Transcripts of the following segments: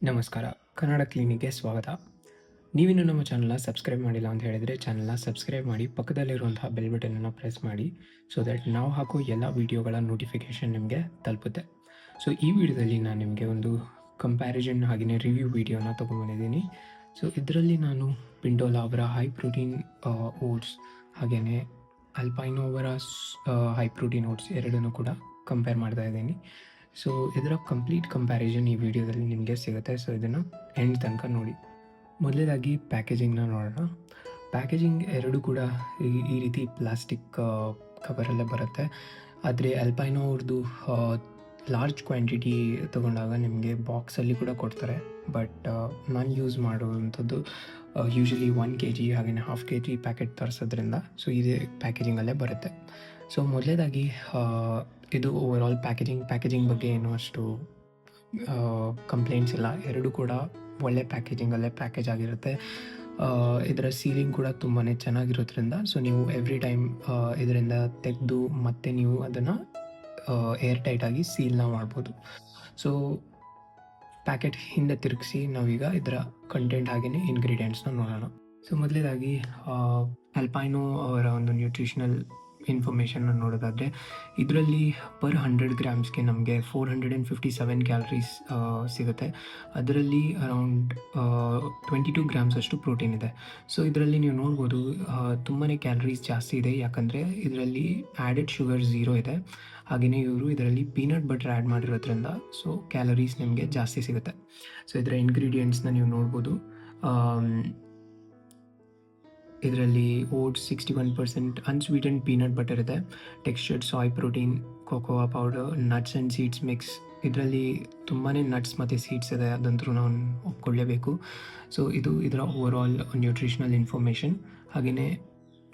ನಮಸ್ಕಾರ. ಕನ್ನಡ ಕ್ಲಿನಿಕ್‌ಗೆ ಸ್ವಾಗತ. ನೀವಿನ್ನೂ ನಮ್ಮ ಚಾನಲ್‌ನ ಸಬ್ಸ್ಕ್ರೈಬ್ ಮಾಡಿಲ್ಲ ಅಂತ ಹೇಳಿದರೆ ಚಾನಲ್‌ನ ಸಬ್ಸ್ಕ್ರೈಬ್ ಮಾಡಿ, ಪಕ್ಕದಲ್ಲಿರುವಂತಹ ಬೆಲ್ ಬಟನನ್ನು ಪ್ರೆಸ್ ಮಾಡಿ. ಸೊ ದಟ್ ನಾವು ಹಾಕೋ ಎಲ್ಲ ವೀಡಿಯೋಗಳ ನೋಟಿಫಿಕೇಷನ್ ನಿಮಗೆ ತಲುಪುತ್ತೆ. ಸೊ ಈ ವಿಡಿಯೋದಲ್ಲಿ ನಾನು ನಿಮಗೆ ಒಂದು ಕಂಪ್ಯಾರಿಸನ್ ಹಾಗೆಯೇ ರಿವ್ಯೂ ವಿಡಿಯೋನ ತೊಗೊಂಡ್ಬಂದಿದ್ದೀನಿ. ಸೊ ಇದರಲ್ಲಿ ನಾನು ಪಿಂಡೋಲಾ ಅವರ ಹೈ ಪ್ರೋಟೀನ್ ಓಟ್ಸ್ ಹಾಗೆಯೇ ಅಲ್ಪೈನೋ ಅವರ ಹೈ ಪ್ರೋಟೀನ್ ಓಟ್ಸ್ ಎರಡನ್ನೂ ಕೂಡ ಕಂಪೇರ್ ಮಾಡ್ತಾ ಇದ್ದೀನಿ. ಸೊ ಇದರ ಕಂಪ್ಲೀಟ್ ಕಂಪ್ಯಾರಿಸನ್ ಈ ವಿಡಿಯೋದಲ್ಲಿ ನಿಮಗೆ ಸಿಗುತ್ತೆ. ಸೊ ಇದನ್ನು ಎಂಡ್ ತನಕ ನೋಡಿ. ಮೊದಲನೇದಾಗಿ ಪ್ಯಾಕೇಜಿಂಗ್ನ ನೋಡೋಣ. ಪ್ಯಾಕೇಜಿಂಗ್ ಎರಡೂ ಕೂಡ ಈ ರೀತಿ ಪ್ಲಾಸ್ಟಿಕ್ ಕವರಲ್ಲೇ ಬರುತ್ತೆ. ಆದರೆ ಅಲ್ಪೈನೋ ಅವ್ರದ್ದು ಲಾರ್ಜ್ ಕ್ವಾಂಟಿಟಿ ತೊಗೊಂಡಾಗ ನಿಮಗೆ ಬಾಕ್ಸಲ್ಲಿ ಕೂಡ ಕೊಡ್ತಾರೆ. ಬಟ್ ನಾನು ಯೂಸ್ ಮಾಡುವಂಥದ್ದು ಯೂಶ್ವಲಿ 1 kg ಹಾಗೆಯೇ ಹಾಫ್ kg ಪ್ಯಾಕೆಟ್ ತರಿಸೋದ್ರಿಂದ ಸೊ ಇದೇ ಪ್ಯಾಕೇಜಿಂಗಲ್ಲೇ ಬರುತ್ತೆ. ಸೊ ಮೊದಲನೇದಾಗಿ ಇದು ಓವರಾಲ್ ಪ್ಯಾಕೇಜಿಂಗ್ ಬಗ್ಗೆ ಏನೂ ಅಷ್ಟು ಕಂಪ್ಲೇಂಟ್ಸ್ ಇಲ್ಲ. ಎರಡೂ ಕೂಡ ಒಳ್ಳೆ ಪ್ಯಾಕೇಜಿಂಗಲ್ಲೇ ಪ್ಯಾಕೇಜ್ ಆಗಿರುತ್ತೆ. ಇದರ ಸೀಲಿಂಗ್ ಕೂಡ ತುಂಬಾ ಚೆನ್ನಾಗಿರೋದ್ರಿಂದ ಸೊ ನೀವು ಎವ್ರಿ ಟೈಮ್ ಇದರಿಂದ ತೆಗೆದು ಮತ್ತೆ ನೀವು ಅದನ್ನು ಏರ್ ಟೈಟಾಗಿ ಸೀಲ್ನ ಮಾಡ್ಬೋದು. ಸೊ ಪ್ಯಾಕೆಟ್ ಹಿಂದೆ ತಿರುಗಿಸಿ ನಾವೀಗ ಇದರ ಕಂಟೆಂಟ್ ಹಾಗೆಯೇ ಇಂಗ್ರೀಡಿಯೆಂಟ್ಸ್ನ ನೋಡೋಣ. ಸೊ ಮೊದಲನೇದಾಗಿ ಅಲ್ಪೈನೋ ಅವರ ಒಂದು ನ್ಯೂಟ್ರಿಷನಲ್ ಇನ್ಫಾರ್ಮೇಷನ್ನ ನೋಡೋದಾದರೆ ಇದರಲ್ಲಿ ಪರ್ 100 ಗ್ರಾಮ್ಸ್ಗೆ ನಮಗೆ 457 ಕ್ಯಾಲರೀಸ್ ಸಿಗುತ್ತೆ. ಅದರಲ್ಲಿ ಅರೌಂಡ್ 22 ಗ್ರಾಮ್ಸ್ ಅಷ್ಟು ಪ್ರೋಟೀನ್ ಇದೆ. ಸೊ ಇದರಲ್ಲಿ ನೀವು ನೋಡ್ಬೋದು ತುಂಬಾ ಕ್ಯಾಲರೀಸ್ ಜಾಸ್ತಿ ಇದೆ, ಯಾಕಂದರೆ ಇದರಲ್ಲಿ ಆ್ಯಡೆಡ್ ಶುಗರ್ 0 ಇದೆ. ಹಾಗೆಯೇ ಇವರು ಇದರಲ್ಲಿ ಪೀನಟ್ ಬಟರ್ ಆ್ಯಡ್ ಮಾಡಿರೋದ್ರಿಂದ ಸೊ ಕ್ಯಾಲರೀಸ್ ನಿಮಗೆ ಜಾಸ್ತಿ ಸಿಗುತ್ತೆ. ಸೊ ಇದರ ಇಂಗ್ರೀಡಿಯೆಂಟ್ಸ್ನ ನೀವು ನೋಡ್ಬೋದು. ಇದರಲ್ಲಿ ಓಟ್ಸ್ 61% ಅನ್ಸ್ವೀಟೆಂಡ್ ಪೀನಟ್ ಬಟರ್ ಇದೆ, textured soy protein, cocoa powder, nuts and seeds mix. ಇದರಲ್ಲಿ ತುಂಬಾ ನಟ್ಸ್ ಮತ್ತು ಸೀಡ್ಸ್ ಇದೆ, ಅದಂತೂ ನಾವು ಒಪ್ಕೊಳ್ಳೇಬೇಕು. ಸೊ ಇದು ಇದರ ಓವರಾಲ್ ನ್ಯೂಟ್ರಿಷನಲ್ ಇನ್ಫಾರ್ಮೇಷನ್. ಹಾಗೆಯೇ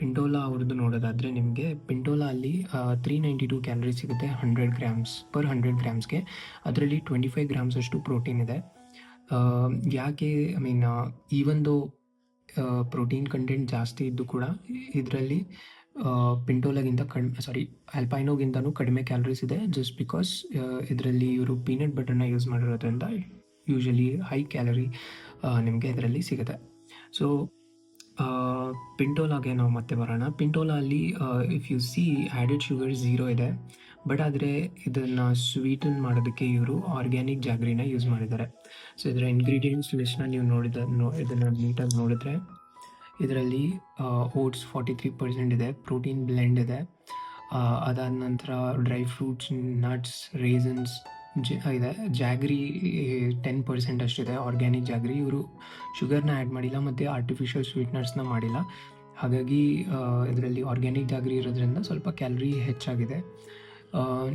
ಪಿಂಡೋಲಾ ಅವ್ರದ್ದು ನೋಡೋದಾದರೆ ನಿಮಗೆ ಪಿಂಡೋಲಾ ಅಲ್ಲಿ 392 ಕ್ಯಾಲರೀಸ್ ಸಿಗುತ್ತೆ 100 ಗ್ರಾಮ್ಸ್ ಪರ್ 100 ಗ್ರಾಮ್ಸ್ಗೆ. ಅದರಲ್ಲಿ 25 ಗ್ರಾಮ್ಸ್ ಅಷ್ಟು ಪ್ರೋಟೀನ್ ಇದೆ. ಯಾಕೆ ಈವನ್ ದೋ ಪ್ರೋಟೀನ್ ಕಂಟೆಂಟ್ ಜಾಸ್ತಿ ಇದ್ದು ಕೂಡ ಇದರಲ್ಲಿ ಪಿಂಟೋಲಾಗಿಂತ ಅಲ್ಪೈನೋಗಿಂತನೂ ಕಡಿಮೆ ಕ್ಯಾಲರೀಸ್ ಇದೆ. ಜಸ್ಟ್ ಬಿಕಾಸ್ ಇದರಲ್ಲಿ ಇವರು ಪೀನಟ್ ಬಟರ್ನ ಯೂಸ್ ಮಾಡಿರೋದ್ರಿಂದ ಯೂಶಲಿ ಹೈ ಕ್ಯಾಲರಿ ನಿಮಗೆ ಇದರಲ್ಲಿ ಸಿಗುತ್ತೆ. ಸೊ ಪಿಂಟೋಲಾಗೆ ನಾವು ಮತ್ತೆ ಬರೋಣ. ಪಿಂಟೋಲಾ ಅಲ್ಲಿ if U C added sugar 0 ಇದೆ. ಬಟ್ ಆದರೆ ಇದನ್ನು ಸ್ವೀಟನ್ ಮಾಡೋದಕ್ಕೆ ಇವರು ಆರ್ಗ್ಯಾನಿಕ್ ಜಾಗ್ರಿನ ಯೂಸ್ ಮಾಡಿದ್ದಾರೆ. ಸೊ ಇದರ ಇಂಗ್ರೀಡಿಯೆಂಟ್ಸ್ ಲಿಸ್ಟ್ನ ನೀವು ಇದನ್ನು ನೀಟಾಗಿ ನೋಡಿದ್ರೆ ಇದರಲ್ಲಿ ಓಟ್ಸ್ 43% ಇದೆ, ಪ್ರೋಟೀನ್ ಬ್ಲೆಂಡ್ ಇದೆ. ಅದಾದ ನಂತರ ಡ್ರೈ ಫ್ರೂಟ್ಸ್, ನಟ್ಸ್, ರೇಸನ್ಸ್ ಇದೆ. ಜಾಗ್ರಿ 10% ಅಷ್ಟಿದೆ, ಆರ್ಗ್ಯಾನಿಕ್ ಜಾಗ್ರಿ. ಇವರು ಶುಗರ್ನ ಆ್ಯಡ್ ಮಾಡಿಲ್ಲ ಮತ್ತು ಆರ್ಟಿಫಿಷಿಯಲ್ ಸ್ವೀಟ್ನರ್ಸ್ನ ಮಾಡಿಲ್ಲ. ಹಾಗಾಗಿ ಇದರಲ್ಲಿ ಆರ್ಗ್ಯಾನಿಕ್ ಜಾಗ್ರಿ ಇರೋದ್ರಿಂದ ಸ್ವಲ್ಪ ಕ್ಯಾಲರಿ ಹೆಚ್ಚಾಗಿದೆ.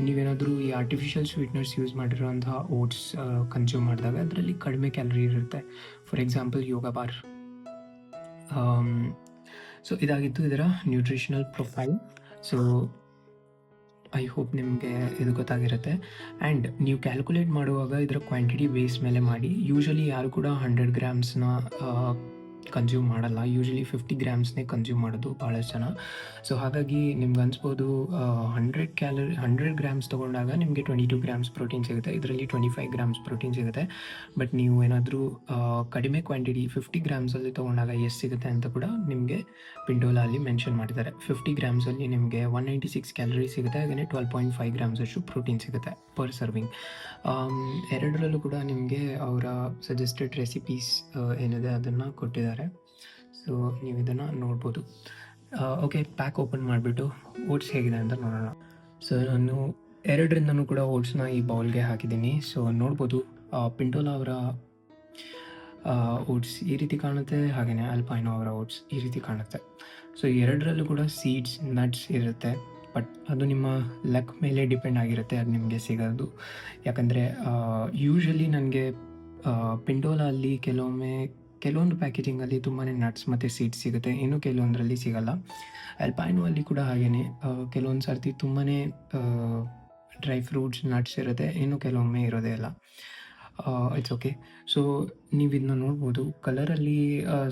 ನೀವೇನಾದರೂ ಈ ಆರ್ಟಿಫಿಷಿಯಲ್ ಸ್ವೀಟ್ನರ್ಸ್ ಯೂಸ್ ಮಾಡಿರೋಂತಹ ಓಟ್ಸ್ ಕನ್ಸ್ಯೂಮ್ ಮಾಡಿದಾಗ ಅದರಲ್ಲಿ ಕಡಿಮೆ ಕ್ಯಾಲರಿ ಇರುತ್ತೆ. For example Yoga Bar. So ಇದಾಗಿತ್ತು ಇದರ nutritional profile. So I hope ನಿಮಗೆ ಇದು ಗೊತ್ತಾಗಿರುತ್ತೆ. ಆ್ಯಂಡ್ ನೀವು ಕ್ಯಾಲ್ಕುಲೇಟ್ ಮಾಡುವಾಗ ಇದರ ಕ್ವಾಂಟಿಟಿ ಬೇಸ್ ಮೇಲೆ ಮಾಡಿ. ಯೂಶ್ವಲಿ ಯಾರು ಕೂಡ 100 ಗ್ರಾಮ್ಸ್ನ ಕನ್ಸ್ಯೂಮ್ ಮಾಡಲ್ಲ, ಯೂಶ್ವಲಿ 50 ಗ್ರಾಮ್ಸ್ನೇ ಕನ್ಸ್ಯೂಮ್ ಮಾಡೋದು ಭಾಳಷ್ಟು ಜನ. ಸೊ ಹಾಗಾಗಿ ನಿಮ್ಗೆ ಅನ್ಸ್ಬೋದು 100 ಗ್ರಾಮ್ಸ್ ತೊಗೊಂಡಾಗ ನಿಮಗೆ 22 ಗ್ರಾಮ್ಸ್ ಪ್ರೋಟೀನ್ ಸಿಗುತ್ತೆ, ಇದರಲ್ಲಿ 25 ಗ್ರಾಮ್ಸ್ ಪ್ರೋಟೀನ್ ಸಿಗುತ್ತೆ. ಬಟ್ ನೀವು ಏನಾದರೂ ಕಡಿಮೆ ಕ್ವಾಂಟಿಟಿ 50 ಗ್ರಾಮ್ಸಲ್ಲಿ ತೊಗೊಂಡಾಗ ಎಷ್ಟು ಸಿಗುತ್ತೆ ಅಂತ ಕೂಡ ನಿಮಗೆ ಪಿಂಡೋಲಾ ಅಲ್ಲಿ ಮೆನ್ಷನ್ ಮಾಡಿದ್ದಾರೆ. 50 ಗ್ರಾಮ್ಸಲ್ಲಿ ನಿಮಗೆ 196 ಕ್ಯಾಲರಿ ಸಿಗುತ್ತೆ, ಹಾಗೆಯೇ 12.5 ಗ್ರಾಮ್ಸ್ ಅಷ್ಟು ಪ್ರೋಟೀನ್ ಸಿಗುತ್ತೆ ಪರ್ ಸರ್ವಿಂಗ್. ಎರಡರಲ್ಲೂ ಕೂಡ ನಿಮಗೆ ಅವರ ಸಜೆಸ್ಟೆಡ್ ರೆಸಿಪೀಸ್ ಏನಿದೆ ಅದನ್ನು ಕೊಟ್ಟಿದ್ದಾರೆ. ಸೊ ನೀವು ಇದನ್ನು ನೋಡ್ಬೋದು. ಓಕೆ, ಪ್ಯಾಕ್ ಓಪನ್ ಮಾಡಿಬಿಟ್ಟು ಓಟ್ಸ್ ಹೇಗಿದೆ ಅಂತ ನೋಡೋಣ. ಸೊ ನಾನು ಎರಡರಿಂದನೂ ಕೂಡ ಓಟ್ಸ್ನ ಈ ಬೌಲ್ಗೆ ಹಾಕಿದ್ದೀನಿ. ಸೊ ನೋಡ್ಬೋದು ಪಿಂಟೋಲಾ ಅವರ ಓಟ್ಸ್ ಈ ರೀತಿ ಕಾಣುತ್ತೆ, ಹಾಗೆಯೇ ಅಲ್ಪೈನೋ ಅವರ ಓಟ್ಸ್ ಈ ರೀತಿ ಕಾಣುತ್ತೆ. ಸೊ ಎರಡರಲ್ಲೂ ಕೂಡ ಸೀಡ್ಸ್, ನಟ್ಸ್ ಇರುತ್ತೆ. ಬಟ್ ಅದು ನಿಮ್ಮ ಲಕ್ ಮೇಲೆ ಡಿಪೆಂಡ್ ಆಗಿರುತ್ತೆ ಅದು ನಿಮಗೆ ಸಿಗೋದು. ಯಾಕಂದರೆ ಯೂಶ್ವಲಿ ನನಗೆ ಪಿಂಟೋಲಾ ಅಲ್ಲಿ ಕೆಲವೊಂದು ಪ್ಯಾಕೇಜಿಂಗಲ್ಲಿ ತುಂಬಾ ನಟ್ಸ್ ಮತ್ತು ಸೀಡ್ಸ್ ಸಿಗುತ್ತೆ, ಇನ್ನು ಕೆಲವೊಂದರಲ್ಲಿ ಸಿಗಲ್ಲ. ಅಲ್ಪೈನೋ ಅಲ್ಲಿ ಕೂಡ ಹಾಗೆಯೇ ಕೆಲವೊಂದು ಸರ್ತಿ ತುಂಬಾ ಡ್ರೈ ಫ್ರೂಟ್ಸ್, ನಟ್ಸ್ ಇರುತ್ತೆ, ಇನ್ನು ಕೆಲವೊಮ್ಮೆ ಇರೋದೇ ಇಲ್ಲ. It's okay. ಸೊ ನೀವು ಇದನ್ನ ನೋಡ್ಬೋದು, ಕಲರಲ್ಲಿ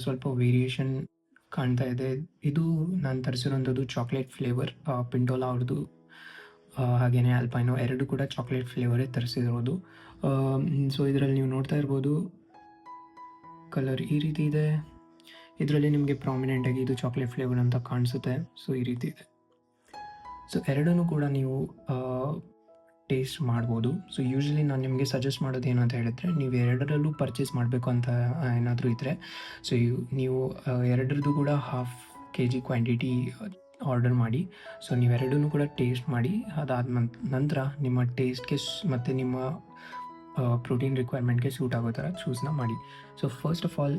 ಸ್ವಲ್ಪ ವೇರಿಯೇಷನ್ ಕಾಣ್ತಾ ಇದೆ. ಇದು ನಾನು ತರಿಸಿರೋಂಥದ್ದು ಚಾಕ್ಲೇಟ್ ಫ್ಲೇವರ್, ಪಿಂಟೋಲಾ ಅವ್ರದ್ದು ಹಾಗೆಯೇ ಅಲ್ಪೈನೋ ಎರಡು ಕೂಡ ಚಾಕ್ಲೇಟ್ ಫ್ಲೇವರೇ ತರಿಸಿರೋದು. ಸೊ ಇದರಲ್ಲಿ ನೀವು ನೋಡ್ತಾ ಇರ್ಬೋದು ಕಲರ್ ಈ ರೀತಿ ಇದೆ. ಇದರಲ್ಲಿ ನಿಮಗೆ ಪ್ರಾಮಿನೆಂಟಾಗಿ ಇದು ಚಾಕ್ಲೇಟ್ ಫ್ಲೇವರ್ ಅಂತ ಕಾಣಿಸುತ್ತೆ. ಸೊ ಈ ರೀತಿ ಇದೆ. ಸೊ ಎರಡನ್ನೂ ಕೂಡ ನೀವು ಟೇಸ್ಟ್ ಮಾಡ್ಬೋದು. ಸೊ ಯೂಶ್ವಲಿ ನಾನು ನಿಮಗೆ ಸಜೆಸ್ಟ್ ಮಾಡೋದು ಏನು ಅಂತ ಹೇಳಿದ್ರೆ, ನೀವು ಎರಡರಲ್ಲೂ ಪರ್ಚೇಸ್ ಮಾಡಬೇಕು ಅಂತ ಏನಾದರೂ ಇದ್ದರೆ, ಸೊ ನೀವು ಎರಡರದ್ದು ಕೂಡ ಹಾಫ್ kg ಕ್ವಾಂಟಿಟಿ ಆರ್ಡರ್ ಮಾಡಿ. ಸೊ ನೀವೆರಡನ್ನೂ ಕೂಡ ಟೇಸ್ಟ್ ಮಾಡಿ. ಅದಾದ ನಂತರ ನಿಮ್ಮ ಟೇಸ್ಟ್ಗೆ ಮತ್ತು ನಿಮ್ಮ ಪ್ರೋಟೀನ್ ರಿಕ್ವೈರ್ಮೆಂಟ್ಗೆ ಸೂಟ್ ಆಗೋ ಥರ ಚೂಸ್ನ ಮಾಡಿ. So first of all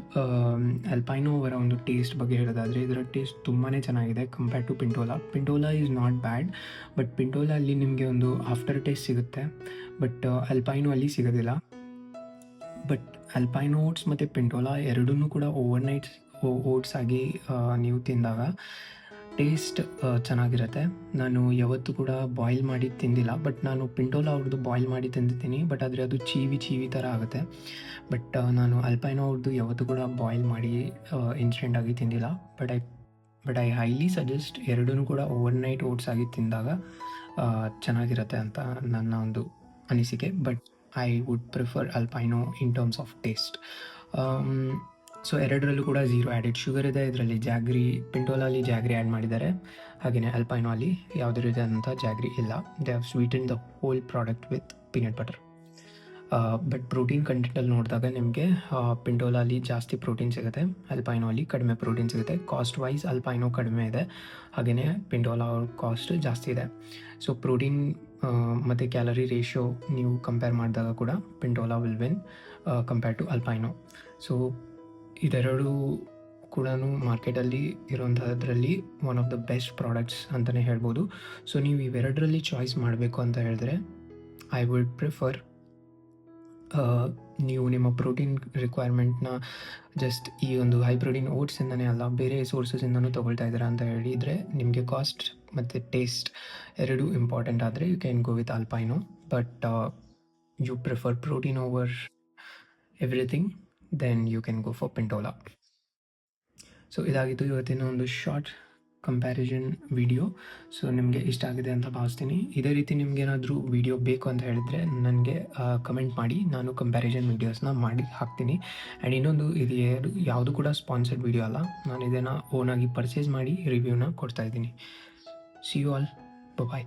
Alpino ಅವರ ಒಂದು ಟೇಸ್ಟ್ ಬಗ್ಗೆ ಹೇಳೋದಾದರೆ, ಇದರ ಟೇಸ್ಟ್ ತುಂಬಾ ಚೆನ್ನಾಗಿದೆ compared to Pintola. Pintola is not bad, but Pintola ಅಲ್ಲಿ ನಿಮಗೆ ಒಂದು ಆಫ್ಟರ್ ಟೇಸ್ಟ್ ಸಿಗುತ್ತೆ, ಬಟ್ ಅಲ್ಪೈನೋ ಅಲ್ಲಿ ಸಿಗೋದಿಲ್ಲ. ಬಟ್ ಅಲ್ಪೈನೋ ಓಟ್ಸ್ ಮತ್ತು ಪಿಂಟೋಲಾ ಎರಡನ್ನೂ ಕೂಡ ಓವರ್ನೈಟ್ ಓಟ್ಸ್ ಆಗಿ ನೀವು ತಿಂದಾಗ ಟೇಸ್ಟ್ ಚೆನ್ನಾಗಿರುತ್ತೆ. ನಾನು ಯಾವತ್ತೂ ಕೂಡ ಬಾಯ್ಲ್ ಮಾಡಿ ತಿಂದಿಲ್ಲ, ಬಟ್ ನಾನು ಪಿಂಟೋಲಾ ಅವ್ರದ್ದು ಬಾಯ್ಲ್ ಮಾಡಿ ತಿಂದಿದ್ದೀನಿ, ಬಟ್ ಆದರೆ ಅದು ಚೀವಿ ಥರ ಆಗುತ್ತೆ. ಬಟ್ ನಾನು ಅಲ್ಪೈನೋ ಅವ್ರದ್ದು ಯಾವತ್ತೂ ಕೂಡ ಬಾಯ್ಲ್ ಮಾಡಿ ಇನ್ಸ್ಟೆಂಟಾಗಿ ತಿಂದಿಲ್ಲ. ಬಟ್ ಐ ಹೈಲಿ ಸಜೆಸ್ಟ್ ಎರಡೂ ಕೂಡ ಓವರ್ನೈಟ್ ಓಟ್ಸ್ ಆಗಿ ತಿಂದಾಗ ಚೆನ್ನಾಗಿರುತ್ತೆ ಅಂತ ನನ್ನ ಒಂದು ಅನಿಸಿಕೆ. But I would prefer Alpino in terms of taste. So ಎರಡರಲ್ಲೂ ಕೂಡ 0 ಆ್ಯಡೆಡ್ ಶುಗರ್ ಇದೆ. ಇದರಲ್ಲಿ ಜಾಗ್ರಿ, ಪಿಂಟೋಲಾಲಿ ಜಾಗ್ರಿ ಆ್ಯಡ್ ಮಾಡಿದ್ದಾರೆ, ಹಾಗೆಯೇ ಅಲ್ಪೈನೋ ಅಲ್ಲಿ ಯಾವುದೇ ರೀತಿಯಾದಂಥ ಜಾಗ್ರಿ ಇಲ್ಲ. They have sweeten the whole product with peanut butter. But protein ಕಂಟೆಂಟಲ್ಲಿ ನೋಡಿದಾಗ ನಿಮಗೆ ಪಿಂಟೋಲಾಲಿ ಜಾಸ್ತಿ ಪ್ರೋಟೀನ್ ಸಿಗುತ್ತೆ, ಅಲ್ಪೈನೋ ಅಲ್ಲಿ ಕಡಿಮೆ ಪ್ರೋಟೀನ್ ಸಿಗುತ್ತೆ. ಕಾಸ್ಟ್ ವೈಸ್ ಅಲ್ಪೈನೋ ಕಡಿಮೆ ಇದೆ, ಹಾಗೆಯೇ ಪಿಂಟೋಲಾ ಕಾಸ್ಟ್ ಜಾಸ್ತಿ ಇದೆ. ಸೊ ಪ್ರೋಟೀನ್ ಮತ್ತು ಕ್ಯಾಲರಿ ರೇಷಿಯೋ ನೀವು ಕಂಪೇರ್ ಮಾಡಿದಾಗ ಕೂಡ Pintola will win compare to Alpino. So ಇದೆರಡು ಕೂಡ ಮಾರ್ಕೆಟಲ್ಲಿ ಇರೋಂಥದ್ರಲ್ಲಿ one of the best products ಅಂತಲೇ ಹೇಳ್ಬೋದು. ಸೊ ನೀವು ಇವೆರಡರಲ್ಲಿ ಚಾಯ್ಸ್ ಮಾಡಬೇಕು ಅಂತ ಹೇಳಿದ್ರೆ, ಐ ವುಡ್ ಪ್ರಿಫರ್ ನೀವು ನಿಮ್ಮ ಪ್ರೋಟೀನ್ ರಿಕ್ವೈರ್ಮೆಂಟ್ನ ಜಸ್ಟ್ ಈ ಒಂದು ಹೈ ಪ್ರೋಟೀನ್ ಓಟ್ಸಿಂದನೇ ಅಲ್ಲ, ಬೇರೆ ಸೋರ್ಸಸ್ಸಿಂದನೂ ತೊಗೊಳ್ತಾ ಇದ್ದೀರಾ ಅಂತ ಹೇಳಿದರೆ, ನಿಮಗೆ ಕಾಸ್ಟ್ ಮತ್ತು ಟೇಸ್ಟ್ ಎರಡೂ ಇಂಪಾರ್ಟೆಂಟ್ ಆದರೆ you can go with Alpino. But you prefer protein over everything, then you can go for Pintola. So ಇದಾಗಿತ್ತು ಇವತ್ತಿನ ಒಂದು ಶಾರ್ಟ್ ಕಂಪ್ಯಾರಿಸನ್ ವಿಡಿಯೋ. ಸೊ ನಿಮಗೆ ಇಷ್ಟ ಆಗಿದೆ ಅಂತ ಭಾವಿಸ್ತೀನಿ. ಇದೇ ರೀತಿ ನಿಮಗೇನಾದರೂ ವಿಡಿಯೋ ಬೇಕು ಅಂತ ಹೇಳಿದರೆ ನನಗೆ ಕಮೆಂಟ್ ಮಾಡಿ, ನಾನು ಕಂಪ್ಯಾರಿಸನ್ ವೀಡಿಯೋಸ್ನ ಮಾಡಿ ಹಾಕ್ತೀನಿ. ಆ್ಯಂಡ್ ಇನ್ನೊಂದು, ಇದು ಯಾವುದು ಕೂಡ ಸ್ಪಾನ್ಸರ್ಡ್ ವಿಡಿಯೋ ಅಲ್ಲ, ನಾನು ಇದನ್ನು ಓನಾಗಿ ಪರ್ಚೇಸ್ ಮಾಡಿ ರಿವ್ಯೂನ ಕೊಡ್ತಾಯಿದ್ದೀನಿ. See you all, bye.